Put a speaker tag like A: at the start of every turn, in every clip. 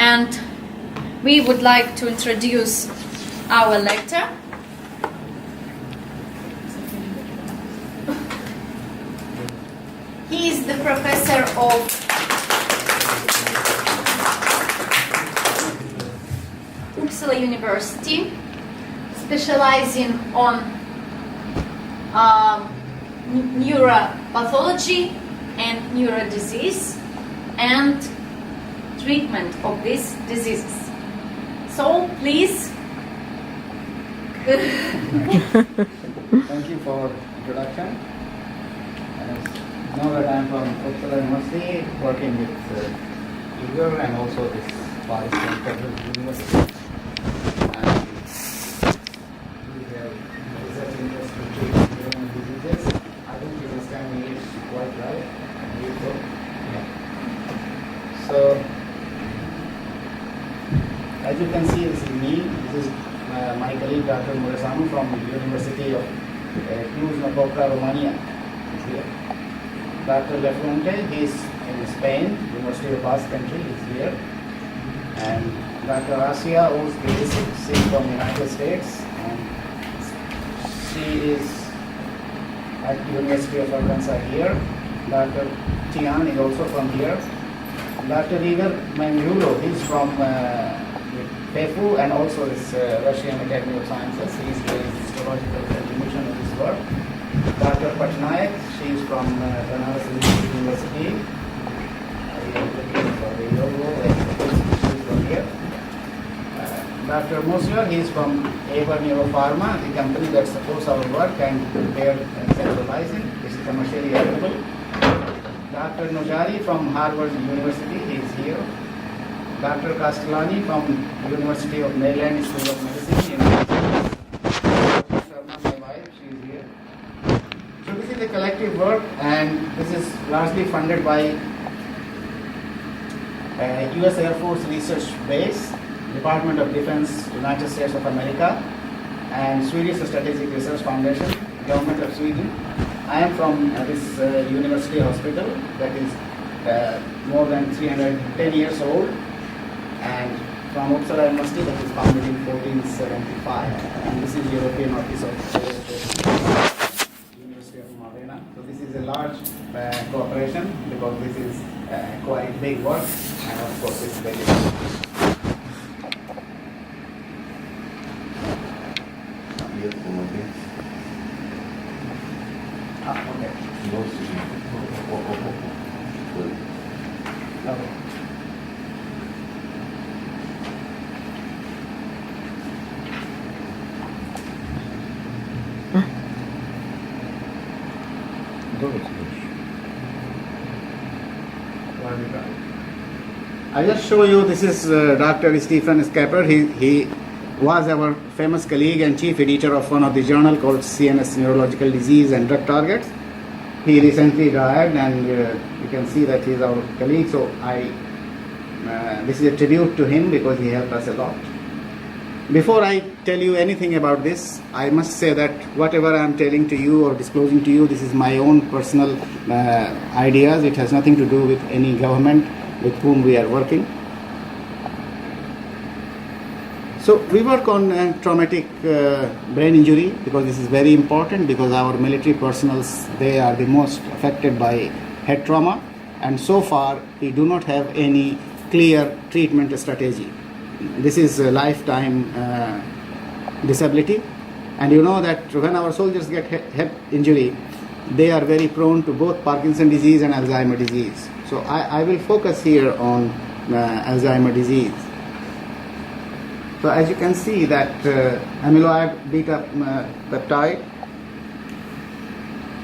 A: and we would like to introduce our lecturer. He is the professor of Uppsala University, specializing on neuropathology and neurodisease and treatment of these diseases. So please.
B: Thank you for introduction. Know that I am from Uppsala University, working with Igor and also this Pathology University. And we have research interest to treat neuronal diseases. I think you understand me quite right. Yeah. So, as you can see, this is me. This is my colleague Dr. Murasamu from the University of Cluj-Napoca, Romania. Here. Dr. Lafuente, he is in Spain, University of Basque Country, is here. And Dr. Asia Russkiy, she is from the United States, and she is at the University of Arkansas here. Dr. Tian is also from here. Dr. Igor Mangulo, he is from PEFU and also this Russian Academy of Sciences. He is doing histological contribution of his work. Dr. Patnaik, she is from Banaras University. I am looking for the logo and she is from here. Dr. Mosier, he is from Aver Neuropharma, the company that supports our work and prepare and centralizing. This is commercially available. Dr. Nojari from Harvard University, he is here. Dr. Castellani from University of Maryland School of Medicine. Sharna, my wife, she is here. So this is a collective work, and this is largely funded by U.S. Air Force Research Base, Department of Defense, United States of America, and Swedish Strategic Research Foundation, Government of Sweden. I am from this university hospital that is more than 310 years old, and from Uppsala University that is founded in 1475. And this is European Office of University of Modena. So this is a large cooperation because this is quite big work, and of course it's very okay. Okay. I just show you, this is Dr. Stephen Skapper. He was our famous colleague and chief editor of one of the journal called CNS Neurological Disease and Drug Targets. He recently died, and you can see that he is our colleague. So this is a tribute to him because he helped us a lot. Before I tell you anything about this, I must say that whatever I am telling to you or disclosing to you, this is my own personal ideas. It has nothing to do with any government with whom we are working. So we work on traumatic brain injury because this is very important, because our military personnels, they are the most affected by head trauma, and so far we do not have any clear treatment strategy. This is a lifetime disability, and you know that when our soldiers get head injury, they are very prone to both Parkinson's disease and Alzheimer disease. So I will focus here on Alzheimer disease. So as you can see that amyloid beta peptide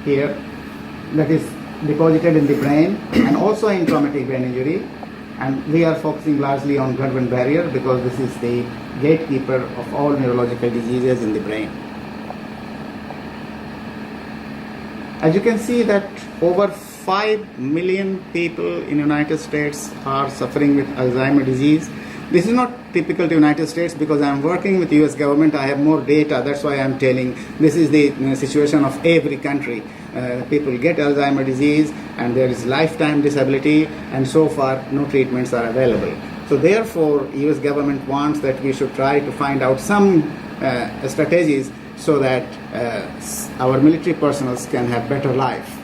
B: here, that is deposited in the brain and also in traumatic brain injury. And we are focusing largely on blood-brain barrier because this is the gatekeeper of all neurological diseases in the brain. As you can see that over 5 million people in the United States are suffering with Alzheimer disease. This is not typical to United States because I am working with US government. I have more data. That's why I am telling this is the situation of every country. People get Alzheimer disease and there is lifetime disability, and so far no treatments are available. So therefore, US government wants that we should try to find out some strategies so that our military personnel can have better life.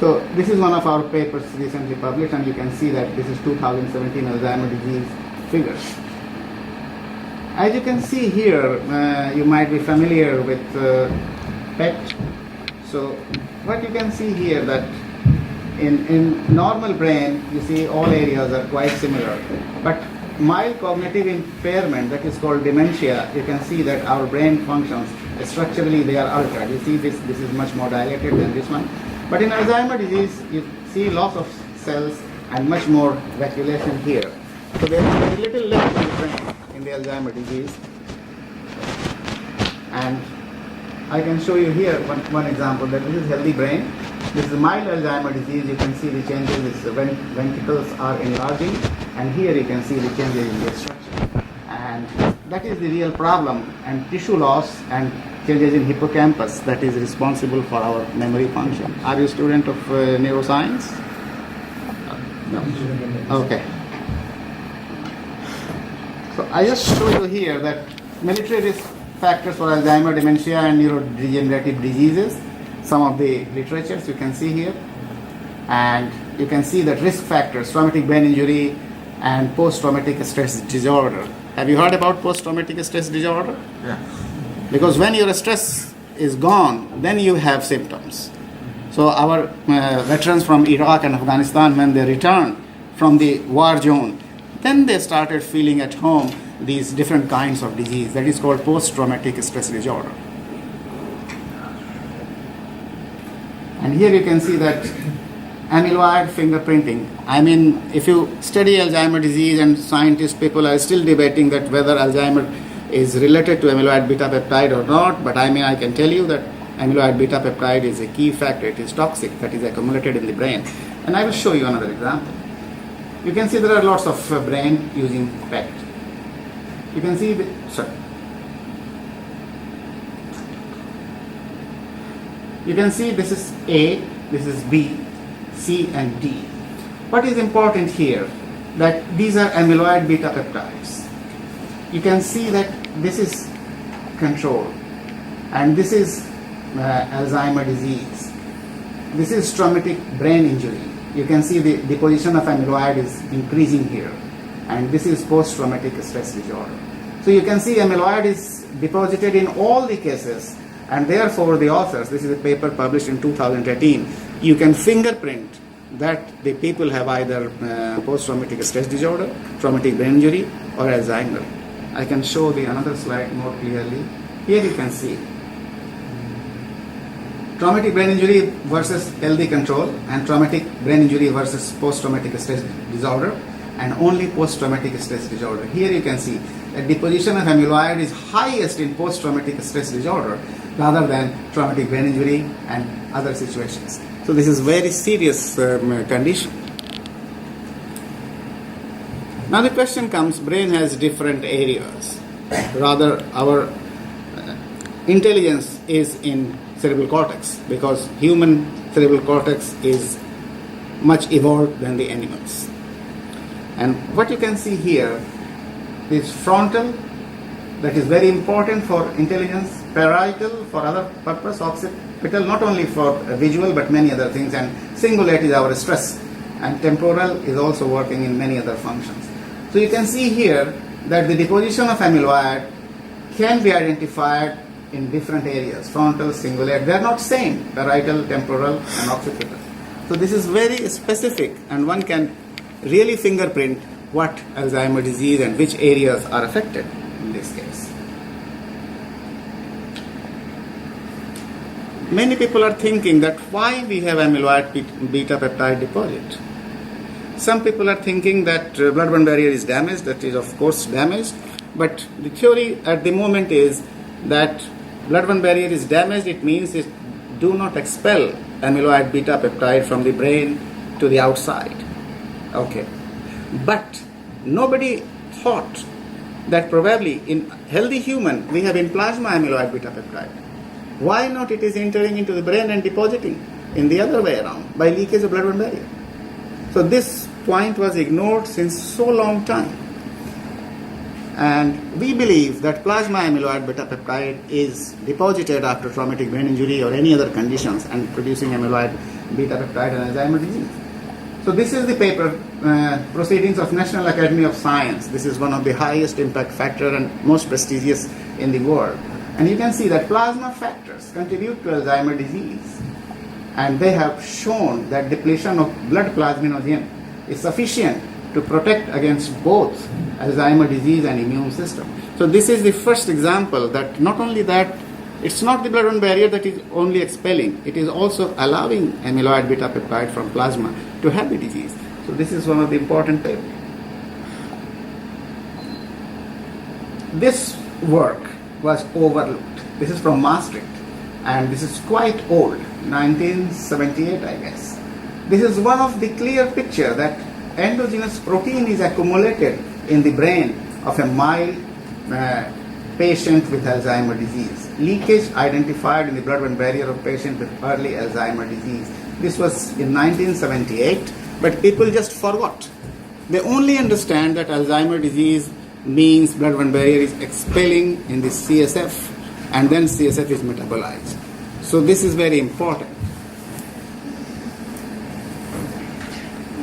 B: So this is one of our papers recently published, and you can see that this is 2017 Alzheimer's disease figures. As you can see here, you might be familiar with PET. So what you can see here that in normal brain, you see all areas are quite similar. But mild cognitive impairment, that is called dementia, you can see that our brain functions, structurally they are altered. You see this is much more dilated than this one. But in Alzheimer's disease, you see loss of cells and much more vacuolation here. So there is very little left in the brain in the Alzheimer's disease. And I can show you here one example that this is healthy brain. This is mild Alzheimer's disease. You can see the changes, the ventricles are enlarging, and here you can see the changes in the structure. And that is the real problem, and tissue loss and changes in hippocampus that is responsible for our memory function. Are you a student of neuroscience? No. Okay. So I just show you here that military risk factors for Alzheimer's, dementia, and neurodegenerative diseases. Some of the literatures you can see here, and you can see that risk factors: traumatic brain injury and post-traumatic stress disorder. Have you heard about post-traumatic stress disorder?
C: Yeah.
B: Because when your stress is gone, then you have symptoms. So our veterans from Iraq and Afghanistan, when they returned from the war zone, then they started feeling at home these different kinds of disease. That is called post-traumatic stress disorder. And here you can see that amyloid fingerprinting. I mean, if you study Alzheimer's disease, and scientists, people are still debating that whether Alzheimer's is related to amyloid beta peptide or not, but I mean, I can tell you that amyloid beta peptide is a key factor. It is toxic, that is accumulated in the brain. And I will show you another example. You can see there are lots of brain using PET. You can see you can see this is A, this is B, C and D. What is important here, that these are amyloid beta peptides. You can see that this is control, and this is Alzheimer's disease. This is traumatic brain injury. You can see the deposition of amyloid is increasing here, and this is post-traumatic stress disorder. So you can see amyloid is deposited in all the cases, and therefore the authors, this is a paper published in 2018, you can fingerprint that the people have either post-traumatic stress disorder, traumatic brain injury, or Alzheimer. I can show the another slide more clearly. Here you can see traumatic brain injury versus healthy control, and traumatic brain injury versus post-traumatic stress disorder, and only post-traumatic stress disorder. Here you can see that deposition of amyloid is highest in post-traumatic stress disorder rather than traumatic brain injury and other situations. So this is very serious condition. Now the question comes, brain has different areas. Rather, our intelligence is in cerebral cortex, because human cerebral cortex is much evolved than the animals. And what you can see here is frontal, that is very important for intelligence, parietal for other purpose, occipital not only for visual but many other things, and cingulate is our stress, and temporal is also working in many other functions. So you can see here that the deposition of amyloid can be identified in different areas, frontal, cingulate. They are not same, parietal, temporal and occipital. So this is very specific, and one can really fingerprint what Alzheimer's disease and which areas are affected in this case. Many people are thinking that why we have amyloid beta peptide deposit. Some people are thinking that blood-brain barrier is damaged. That is of course damaged, but the theory at the moment is that blood-brain barrier is damaged. It means it do not expel amyloid beta peptide from the brain to the outside. Okay, but nobody thought that probably in healthy human we have in plasma amyloid beta peptide. Why not it is entering into the brain and depositing in the other way around by leakage of blood-brain barrier? So this point was ignored since so long time. And we believe that plasma amyloid beta peptide is deposited after traumatic brain injury or any other conditions and producing amyloid beta peptide and Alzheimer's disease. So this is the paper, Proceedings of National Academy of Science. This is one of the highest impact factor and most prestigious in the world. And you can see that plasma factors contribute to Alzheimer's disease. And they have shown that depletion of blood plasminogen is sufficient to protect against both Alzheimer's disease and immune system. So this is the first example that not only that, it's not the blood-brain barrier that is only expelling, it is also allowing amyloid beta peptide from plasma to have the disease. So this is one of the important papers. This work was overlooked. This is from Maastricht, and this is quite old, 1978, I guess. This is one of the clear picture that endogenous protein is accumulated in the brain of a mild patient with Alzheimer's disease. Leakage identified in the blood-brain barrier of patient with early Alzheimer's disease. This was in 1978, but people just forgot. They only understand that Alzheimer's disease means blood-brain barrier is expelling in the CSF, and then CSF is metabolized. So this is very important.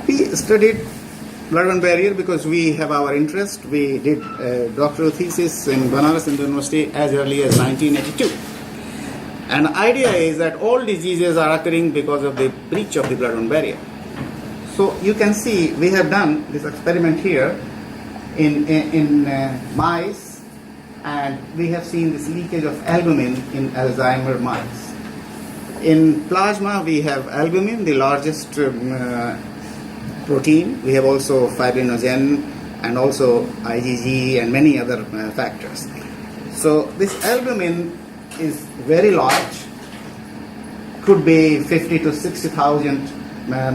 B: We studied blood-brain barrier because we have our interest. We did a doctoral thesis in Banaras Hindu University as early as 1982. And the idea is that all diseases are occurring because of the breach of the blood-brain barrier. So you can see we have done this experiment here in mice, and we have seen this leakage of albumin in Alzheimer's mice. In plasma, we have albumin, the largest protein. We have also fibrinogen and also IgG and many other factors. So this albumin is very large, could be 50 to 60,000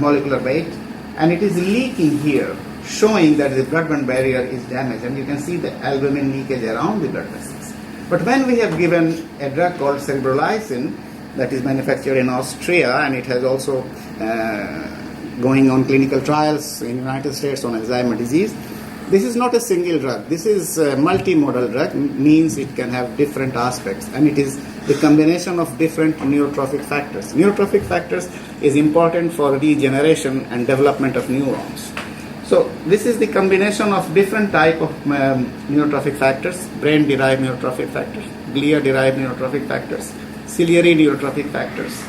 B: molecular weight, and it is leaking here, showing that the blood-brain barrier is damaged, and you can see the albumin leakage around the blood vessels. But when we have given a drug called cerebrolysin that is manufactured in Austria, and it has also going on clinical trials in the United States on Alzheimer's disease, this is not a single drug. This is a multimodal drug, means it can have different aspects, and it is the combination of different neurotrophic factors. Neurotrophic factors is important for regeneration and development of neurons. So this is the combination of different type of neurotrophic factors, brain-derived neurotrophic factors, glia-derived neurotrophic factors, ciliary neurotrophic factors,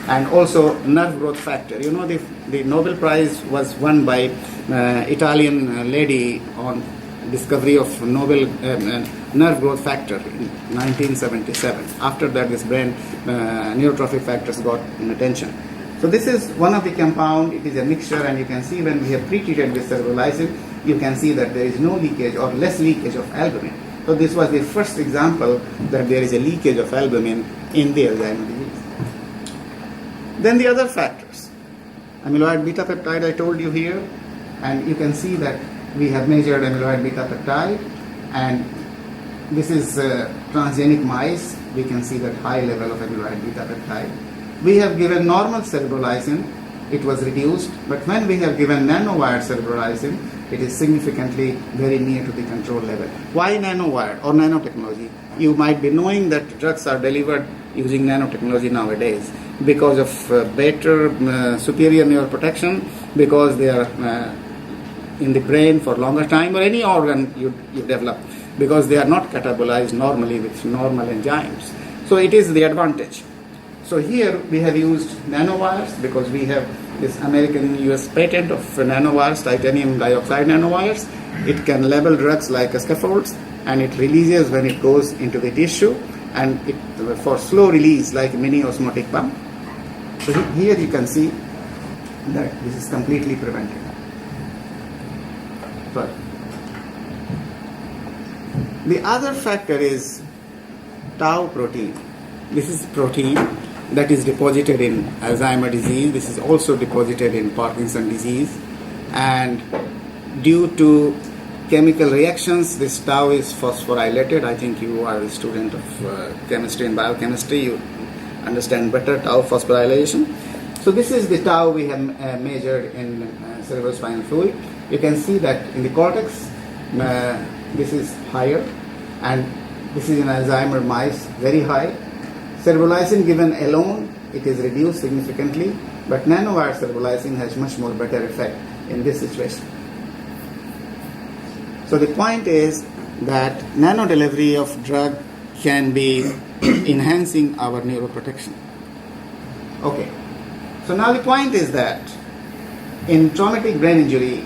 B: and also nerve growth factor. You know, the Nobel Prize was won by Italian lady on discovery of novel nerve growth factor in 1977. After that, this brain neurotrophic factors got attention. So this is one of the compound. It is a mixture, and you can see when we have pre-treated with cerebrolysin, you can see that there is no leakage or less leakage of albumin. So this was the first example that there is a leakage of albumin in the Alzheimer's disease. Then the other factors. Amyloid beta peptide I told you here, and you can see that we have measured amyloid beta peptide, and this is transgenic mice. We can see that high level of amyloid beta peptide. We have given normal cerebrolysin, it was reduced, but when we have given nanowired cerebrolysin, it is significantly very near to the control level. Why nanowired or nanotechnology? You might be knowing that drugs are delivered using nanotechnology nowadays because of better, superior neuroprotection, because they are in the brain for longer time, or any organ you develop, because they are not catabolized normally with normal enzymes. So it is the advantage. So here we have used nanowires because we have this American US patent of nanowires, titanium dioxide nanowires. It can label drugs like scaffolds, and it releases when it goes into the tissue, and it for slow release like mini osmotic pump. So here you can see that this is completely prevented. But the other factor is tau protein. This is protein that is deposited in Alzheimer's disease. This is also deposited in Parkinson's disease, and due to chemical reactions, this tau is phosphorylated. I think you are a student of chemistry and biochemistry. You understand better tau phosphorylation. So this is the tau we have measured in cerebrospinal fluid. You can see that in the cortex, this is higher, and this is in Alzheimer mice, very high. Cerebrolysine given alone, it is reduced significantly, but nanowire cerebrolysine has much more better effect in this situation. So the point is that nano-delivery of drug can be enhancing our neuroprotection. Okay, so now the point is that in traumatic brain injury,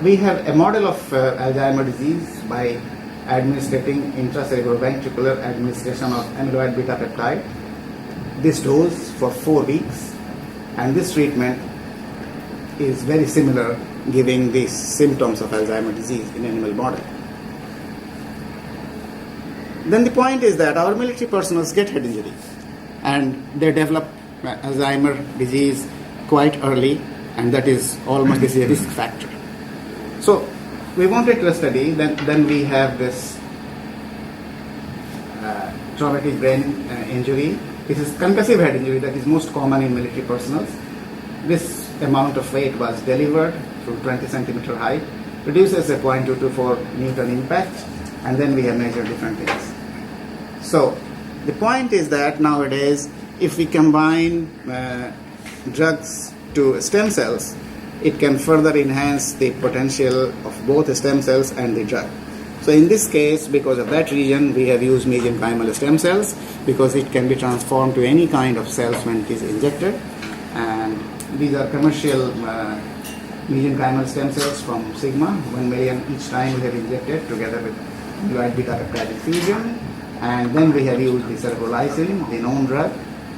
B: we have a model of Alzheimer's disease by administrating intracerebroventricular administration of amyloid beta peptide. This dose for 4 weeks, and this treatment is very similar, giving these symptoms of Alzheimer's disease in animal model. Then the point is that our military personnel get head injury, and they develop Alzheimer's disease quite early, and that is almost this is a risk factor. So we wanted to study, then we have this traumatic brain injury. This is concussive head injury that is most common in military personnel. This amount of weight was delivered through 20 centimeter height, produces a 0.224 Newton impact, and then we have measured different things. So the point is that nowadays, if we combine drugs to stem cells, it can further enhance the potential of both the stem cells and the drug. So in this case, because of that reason, we have used mesenchymal stem cells, because it can be transformed to any kind of cells when it is injected. And these are commercial mesenchymal stem cells from Sigma, 1 million each time we have injected together with amyloid beta peptide infusion. And then we have used the cerebrolysine, the known drug,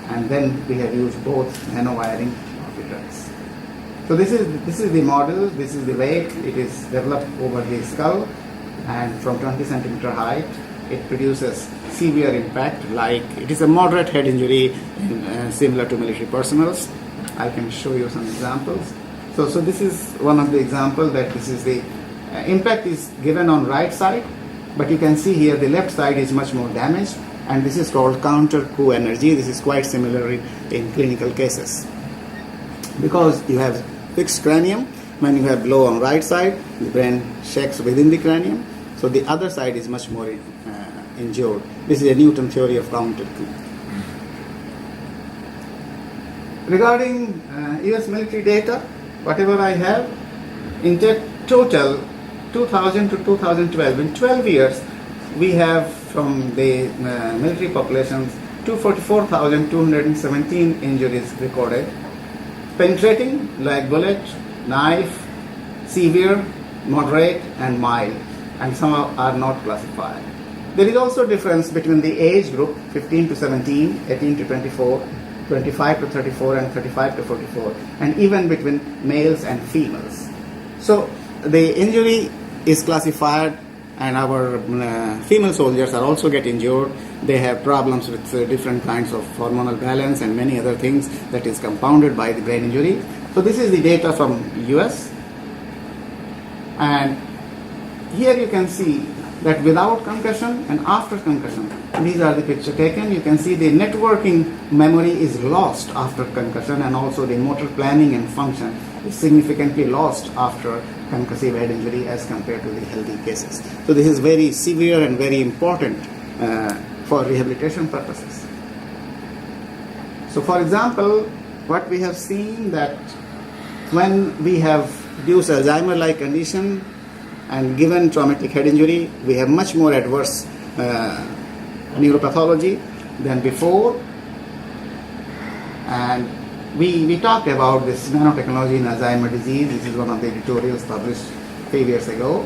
B: and then we have used both nanowiring of the drugs. So this is the model, this is the weight, it is developed over the skull, and from 20 centimeter height, it produces severe impact, like it is a moderate head injury similar to military personnels. I can show you some examples. So this is one of the examples that this is the impact is given on right side, but you can see here the left side is much more damaged, and this is called counter coup energy. This is quite similar in clinical cases. Because you have fixed cranium, when you have blow on right side, the brain shakes within the cranium, so the other side is much more injured. This is a Newton theory of counter coup. Regarding US military data, whatever I have, in total 2000 to 2012, in 12 years, we have from the military populations 244,217 injuries recorded. Penetrating, like bullet, knife, severe, moderate, and mild, and some are not classified. There is also difference between the age group 15 to 17, 18 to 24, 25 to 34, and 35 to 44, and even between males and females. So the injury is classified, and our female soldiers are also get injured. They have problems with different kinds of hormonal balance and many other things that is compounded by the brain injury. So this is the data from US, and here you can see that without concussion and after concussion, these are the picture taken. You can see the networking memory is lost after concussion, and also the motor planning and function is significantly lost after concussive head injury as compared to the healthy cases. So this is very severe and very important for rehabilitation purposes. So for example, what we have seen that when we have reduced Alzheimer-like condition and given traumatic head injury, we have much more adverse neuropathology than before. And we talked about this nanotechnology in Alzheimer's disease. This is one of the editorials published 3 years ago.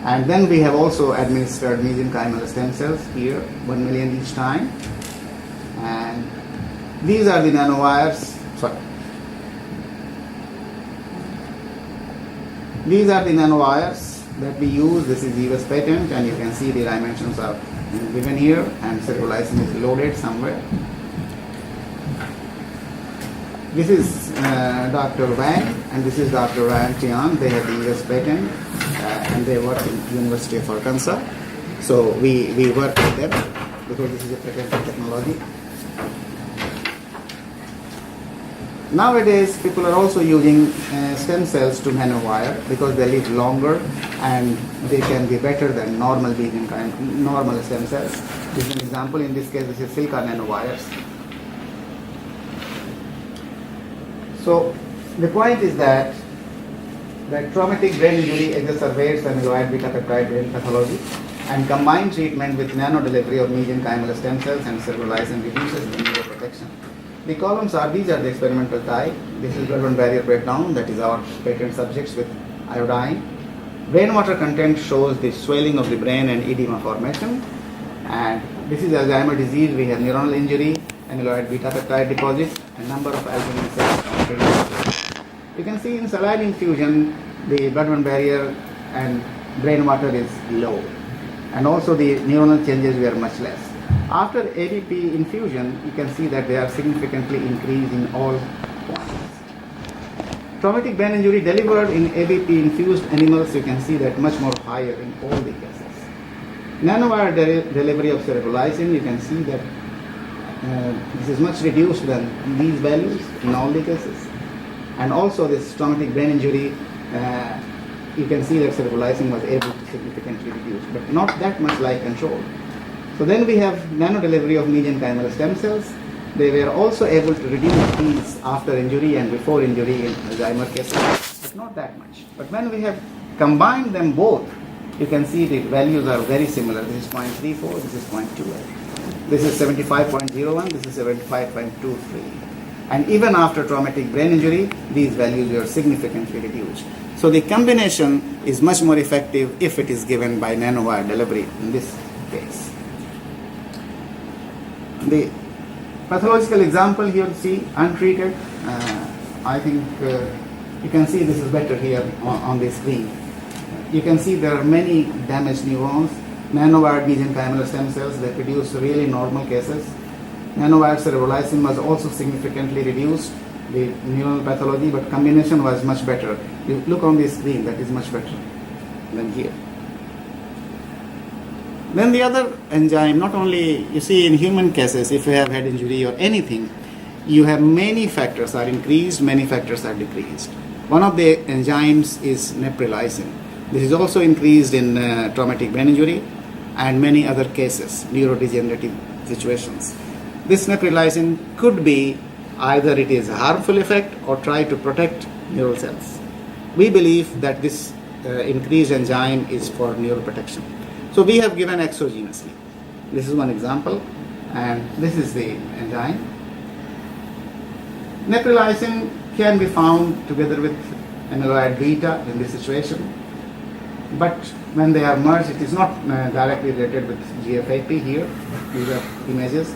B: And then we have also administered mesenchymal stem cells here, 1 million each time. And these are the nanowires. These are the nanowires that we use. This is US patent, and you can see the dimensions are given here, and cerebrolysine is loaded somewhere. This is Dr. Wang, and this is Dr. Ryan Tian. They have the US patent, and they work in University of Arkansas. So we work with them because this is a patented technology. Nowadays, people are also using stem cells to nanowire because they live longer and they can be better than normal normal stem cells. This is an example. In this case, this is silica nanowires. So the point is that traumatic brain injury exacerbates amyloid beta peptide brain pathology, and combined treatment with nano-delivery of mesenchymal stem cells and cerebralizing reduces the neuroprotection. The columns are, these are the experimental type. This is blood-brain barrier breakdown, that is our patent subjects with iodine. Brain water content shows the swelling of the brain and edema formation. And this is Alzheimer's disease. We have neuronal injury, amyloid beta peptide deposit, and number of albumin cells. You can see in saline infusion, the blood-brain barrier and brain water is low. And also the neuronal changes were much less. After ABP infusion, you can see that they are significantly increased in all points. Traumatic brain injury delivered in ABP infused animals, you can see that much more higher in all the cases. Nanowire delivery of cerebralizing, you can see that this is much reduced than these values in all the cases. And also this traumatic brain injury, you can see that cerebralizing was able to significantly reduce, but not that much like control. So then we have nano-delivery of mesenchymal stem cells. They were also able to reduce these after injury and before injury in Alzheimer's cases, but not that much. But when we have combined them both, you can see the values are very similar. This is 0.34, this is 0.28. This is 75.01, this is 75.23. And even after traumatic brain injury, these values were significantly reduced. So the combination is much more effective if it is given by nanowire delivery in this case. The pathological example here, see, untreated. I think you can see this is better here on the screen. You can see there are many damaged neurons. Nanowired mesenchymal stem cells, they produce really normal cases. Nanowired cerebralizing was also significantly reduced, the neuronal pathology, but combination was much better. You look on the screen, that is much better than here. Then the other enzyme, not only, you see in human cases, if you have head injury or anything, you have many factors are increased, many factors are decreased. One of the enzymes is neprilysin. This is also increased in traumatic brain injury and many other cases, neurodegenerative situations. This neprilysin could be either it is a harmful effect or try to protect neural cells. We believe that this increased enzyme is for neuroprotection. So we have given exogenously. This is one example, and this is the enzyme. Neprilysin can be found together with amyloid beta in this situation, but when they are merged, it is not directly related with GFAP here. These are images.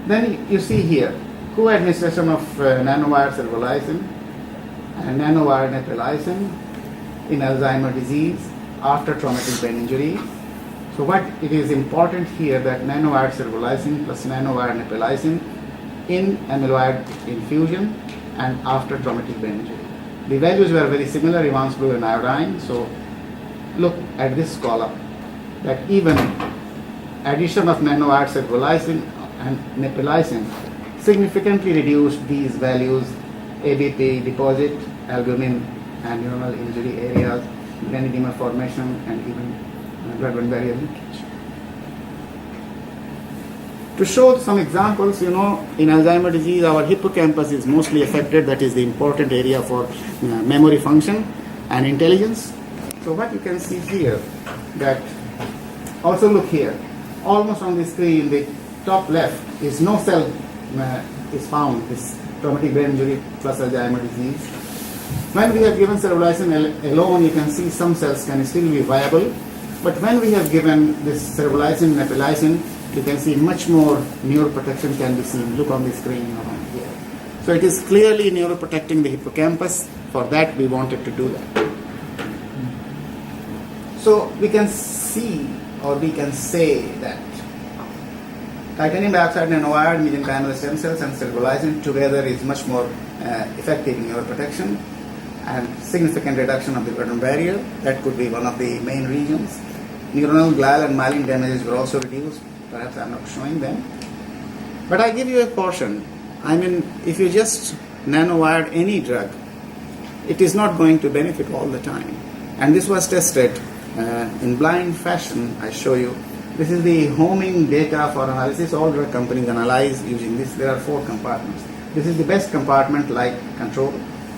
B: Then you see here, co-administration of nanowire cerebralizing and nanowire neprilysin in Alzheimer's disease after traumatic brain injury. So what it is important here that nanowire cerebralizing plus nanowire neprilysin in amyloid infusion and after traumatic brain injury. The values were very similar, Evans blue and iodine. So look at this column, that even addition of nanowire cerebralizing and neprilysin significantly reduced these values, ABP deposit, albumin and neuronal injury areas, brain edema formation, and even blood-brain barrier leakage. To show some examples, in Alzheimer's disease, our hippocampus is mostly affected. That is the important area for memory function and intelligence. So what you can see here, that also look here, almost on the screen, the top left is no cell is found, this traumatic brain injury plus Alzheimer's disease. When we have given cerebralizing alone, you can see some cells can still be viable, but when we have given this cerebralizing, neprilysin, you can see much more neuroprotection can be seen. Look on the screen around here. So it is clearly neuroprotecting the hippocampus. For that, we wanted to do that. So we can see, or we can say that titanium dioxide nanowire, mesenchymal stem cells, and cerebralizing together is much more effective in neuroprotection and significant reduction of the blood-brain barrier. That could be one of the main reasons. Neuronal, glial, and myelin damages were also reduced. Perhaps I'm not showing them. But I give you a portion I mean, if you just nanowired any drug, it is not going to benefit all the time. And this was tested in blind fashion. I show you. This is the homing data for analysis. All drug companies analyze using this. There are 4 compartments. This is the best compartment, like control,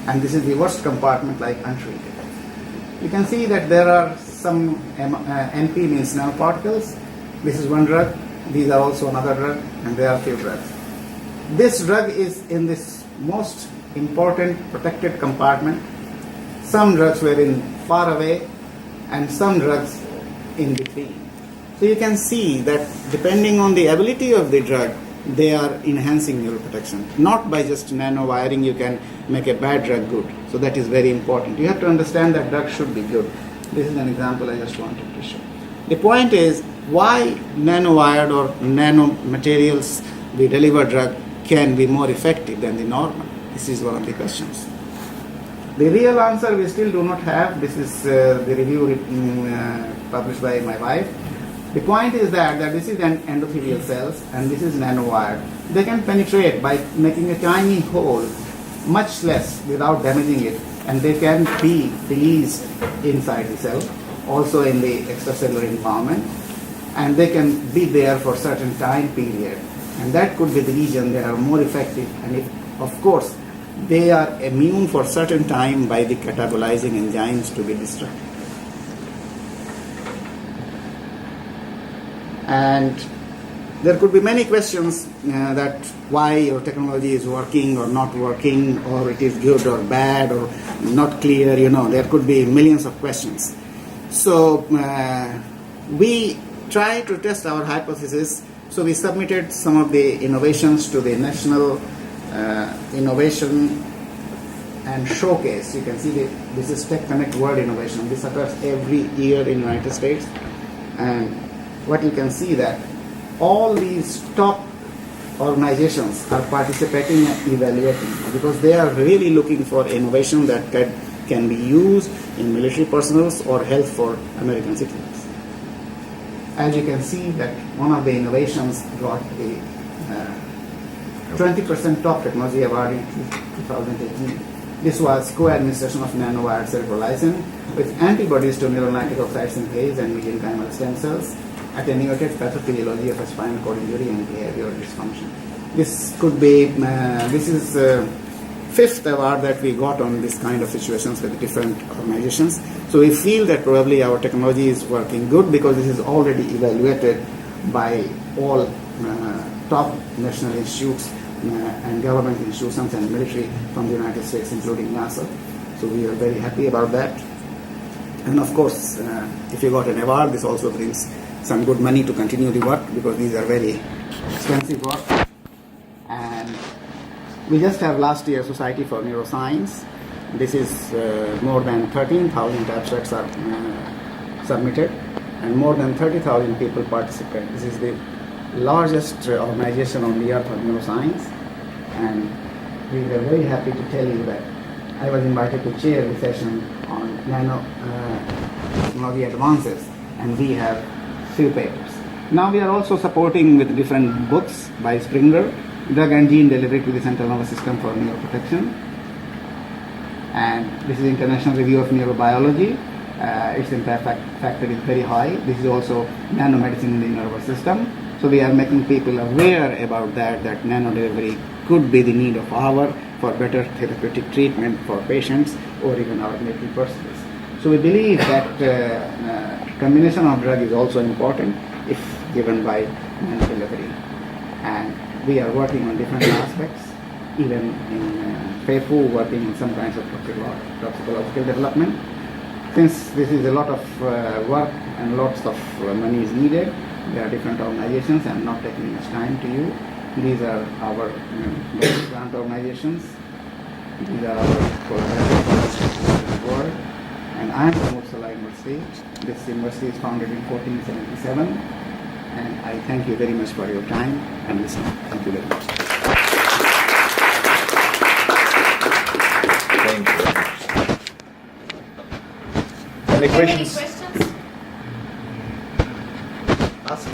B: and this is the worst compartment, like untreated. You can see that there are some NP means nanoparticles. This is one drug. These are also another drug, and there are few drugs. This drug is in this most important protected compartment. Some drugs were in far away, and some drugs in between. So you can see that depending on the ability of the drug, they are enhancing neuroprotection. Not by just nanowiring you can make a bad drug good. So that is very important. You have to understand that drug should be good. This is an example I just wanted to show. The point is, why nanowired or nanomaterials we deliver drug can be more effective than the normal? This is one of the questions. The real answer we still do not have. This is the review published by my wife. The point is that this is an endothelial cells and this is nanowired. They can penetrate by making a tiny hole, much less without damaging it, and they can be released inside the cell, also in the extracellular environment, and they can be there for certain time period. And that could be the reason they are more effective, and if, of course, they are immune for certain time by the catabolizing enzymes to be destroyed. And there could be many questions that why your technology is working or not working, or it is good or bad or not clear, there could be millions of questions. So we try to test our hypothesis. So we submitted some of the innovations to the National Innovation and Showcase. You can see this is Tech Connect World Innovation. This occurs every year in the United States. And what you can see that all these top organizations are participating and evaluating, because they are really looking for innovation that can be used in military personnel or health for American citizens. As you can see that one of the innovations got the 20% top technology award in 2018. This was co-administration of nanowired cerebrolysine with antibodies to neural nitric oxide synthase and mesenchymal stem cells, attenuated pathophysiology of a spinal cord injury and behavioral dysfunction. This could be, this is 5th award that we got on this kind of situations with different organizations. So we feel that probably our technology is working good because this is already evaluated by all top national institutes and government institutions and military from the United States, including NASA. So we are very happy about that. And of course, if you got an award, this also brings some good money to continue the work, because these are very expensive work. And we just have last year Society for Neuroscience. This is more than 13,000 abstracts are submitted, and more than 30,000 people participate. This is the largest organization on the earth for neuroscience, and we were very happy to tell you that I was invited to chair the session on nanotechnology advances, and we have few papers. Now we are also supporting with different books by Springer, Drug and Gene Delivery to the Central Nervous System for Neuroprotection, and this is International Review of Neurobiology. Its impact factor is very high. This is also nanomedicine in the nervous system. So we are making people aware about that nano-delivery could be the need of hour for better therapeutic treatment for patients or even our military personnel. So we believe that combination of drug is also important if given by nano-delivery. And we are working on different aspects, even in FEFU, working on some kinds of toxicological development. Since this is a lot of work and lots of money is needed, there are different organizations. I'm not taking much time to you. These are our grant organizations. These are our collaborators in the world. And I am from Uppsala University. This university is founded in 1477. And I thank you very much for your time and listening. Thank you very much.
C: Thank you very much. Any questions?